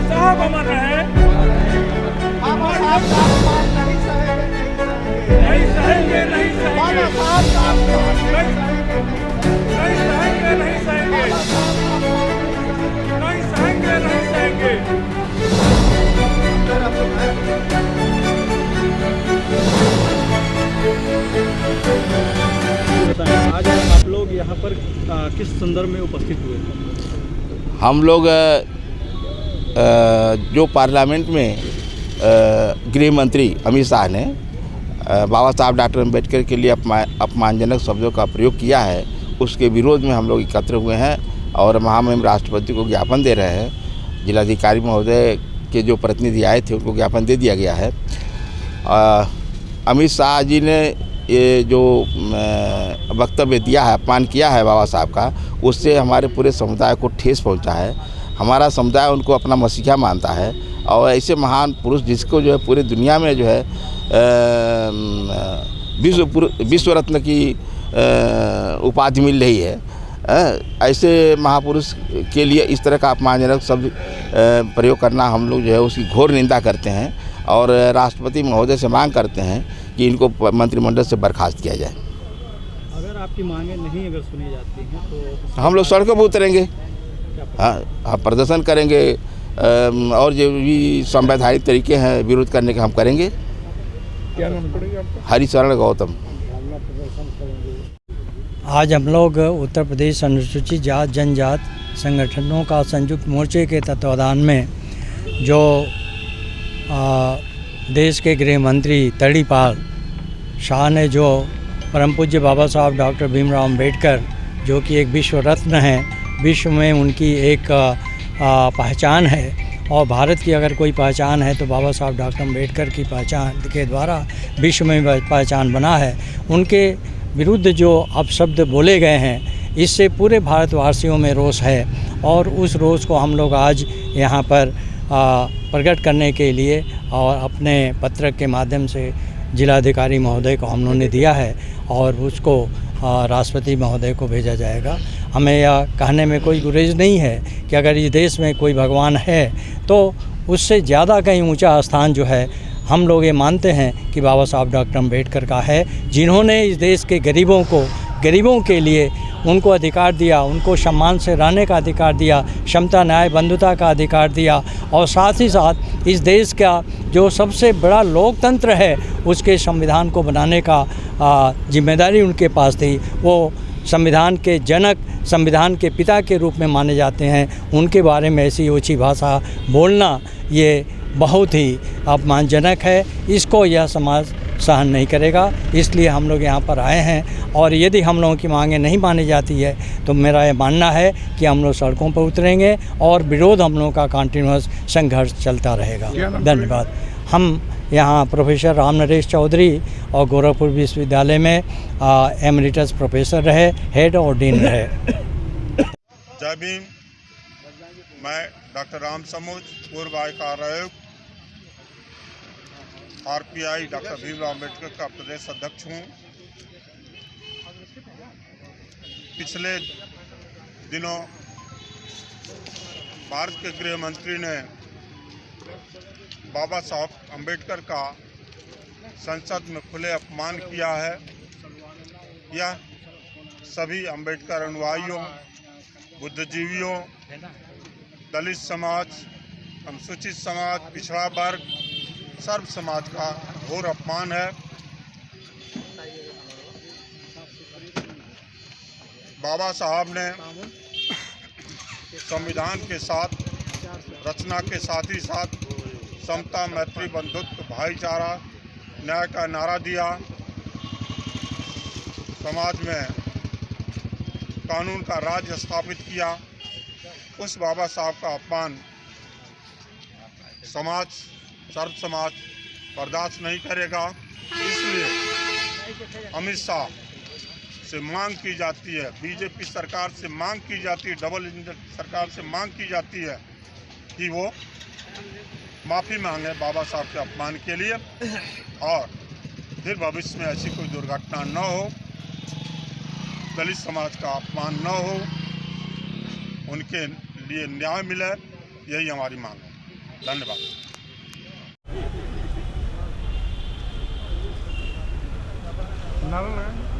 साहब अमर रहे। बाबा साहब का अपमान नहीं सहेंगे, नहीं सहेंगे, नहीं सहेंगे, बाबा साहब का अपमान नहीं सहेंगे, नहीं सहेंगे, नहीं सहेंगे, नहीं सहेंगे, नहीं सहेंगे। आज आप लोग यहाँ पर किस संदर्भ में उपस्थित हुए थे? हम लोग जो पार्लियामेंट में गृह मंत्री अमित शाह ने बाबा साहब डॉक्टर अम्बेडकर के लिए अपमानजनक शब्दों का प्रयोग किया है, उसके विरोध में हम लोग एकत्र हुए हैं और महामहिम राष्ट्रपति को ज्ञापन दे रहे हैं। जिलाधिकारी महोदय के जो प्रतिनिधि आए थे उनको ज्ञापन दे दिया गया है। अमित शाह जी ने ये जो वक्तव्य दिया है, अपमान किया है बाबा साहब का, उससे हमारे पूरे समुदाय को ठेस पहुंचा है। हमारा समुदाय उनको अपना मसीहा मानता है और ऐसे महान पुरुष जिसको जो है पूरी दुनिया में जो है विश्व रत्न की उपाधि मिल रही है, ऐसे महापुरुष के लिए इस तरह का अपमानजनक शब्द प्रयोग करना हम लोग जो है उसकी घोर निंदा करते हैं और राष्ट्रपति महोदय से मांग करते हैं कि इनको मंत्रिमंडल से बर्खास्त किया जाए। अगर आपकी मांगें नहीं अगर सुनी जाती हैं तो हम लोग सड़कों पर उतरेंगे, हाँ प्रदर्शन करेंगे और जो भी संवैधानिक तरीके हैं विरोध करने के हम करेंगे। क्या नाम पड़ेगा आपका? हरिशरण गौतम। आज हम लोग उत्तर प्रदेश अनुसूचित जात जनजात संगठनों का संयुक्त मोर्चे के तत्वाधान में जो देश के गृह मंत्री तड़ीपाल शाह ने जो परम पूज्य बाबा साहब डॉक्टर भीमराव अंबेडकर जो कि एक विश्व रत्न हैं, विश्व में उनकी एक पहचान है और भारत की अगर कोई पहचान है तो बाबा साहब डॉक्टर अम्बेडकर की पहचान के द्वारा विश्व में पहचान बना है। उनके विरुद्ध जो अपशब्द बोले गए हैं, इससे पूरे भारतवासियों में रोष है और उस रोष को हम लोग आज यहाँ पर प्रकट करने के लिए और अपने पत्रक के माध्यम से जिलाधिकारी महोदय को हम लोगों ने दिया है और उसको राष्ट्रपति महोदय को भेजा जाएगा। हमें यह कहने में कोई गुरेज नहीं है कि अगर इस देश में कोई भगवान है तो उससे ज़्यादा कहीं ऊंचा स्थान जो है हम लोग ये मानते हैं कि बाबा साहब डॉक्टर अम्बेडकर का है, जिन्होंने इस देश के गरीबों के लिए उनको अधिकार दिया, उनको सम्मान से रहने का अधिकार दिया, समता न्याय बंधुता का अधिकार दिया और साथ ही साथ इस देश का जो सबसे बड़ा लोकतंत्र है उसके संविधान को बनाने का जिम्मेदारी उनके पास थी। वो संविधान के जनक, संविधान के पिता के रूप में माने जाते हैं। उनके बारे में ऐसी ऊँची भाषा बोलना ये बहुत ही अपमानजनक है। इसको यह समाज सहन नहीं करेगा, इसलिए हम लोग यहाँ पर आए हैं और यदि हम लोगों की मांगें नहीं मानी जाती है तो मेरा ये मानना है कि हम लोग सड़कों पर उतरेंगे और विरोध हम लोगों का कंटिन्यूअस संघर्ष चलता रहेगा। धन्यवाद। हम यहाँ प्रोफेसर राम नरेश चौधरी और गोरखपुर विश्वविद्यालय में एमरिटस प्रोफेसर रहे, हेड और डीन रहे। जय भीम। मैं डॉक्टर राम समुज, पूर्व आयकर आयुक्त, आरपीआई डॉक्टर भीमराव अम्बेडकर का प्रदेश अध्यक्ष हूँ। पिछले दिनों भारत के गृह मंत्री ने बाबा साहब अम्बेडकर का संसद में खुले अपमान किया है। यह सभी अम्बेडकर अनुयायियों, बुद्धिजीवियों, दलित समाज, अनुसूचित समाज, पिछड़ा वर्ग, सर्व समाज का घोर अपमान है। बाबा साहब ने संविधान के साथ, रचना के साथ ही साथ समता, मैत्री, बंधुत्व, भाईचारा, न्याय का नारा दिया। समाज में कानून का राज स्थापित किया। उस बाबा साहब का अपमान समाज, सर्व समाज बर्दाश्त नहीं करेगा। इसलिए अमित शाह से मांग की जाती है, बीजेपी सरकार से मांग की जाती है, डबल इंजन सरकार से मांग की जाती है कि वो माफ़ी मांगे बाबा साहब के अपमान के लिए और फिर भविष्य में ऐसी कोई दुर्घटना न हो, दलित समाज का अपमान न हो, उनके लिए न्याय मिले, यही हमारी मांग है। धन्यवाद। नल है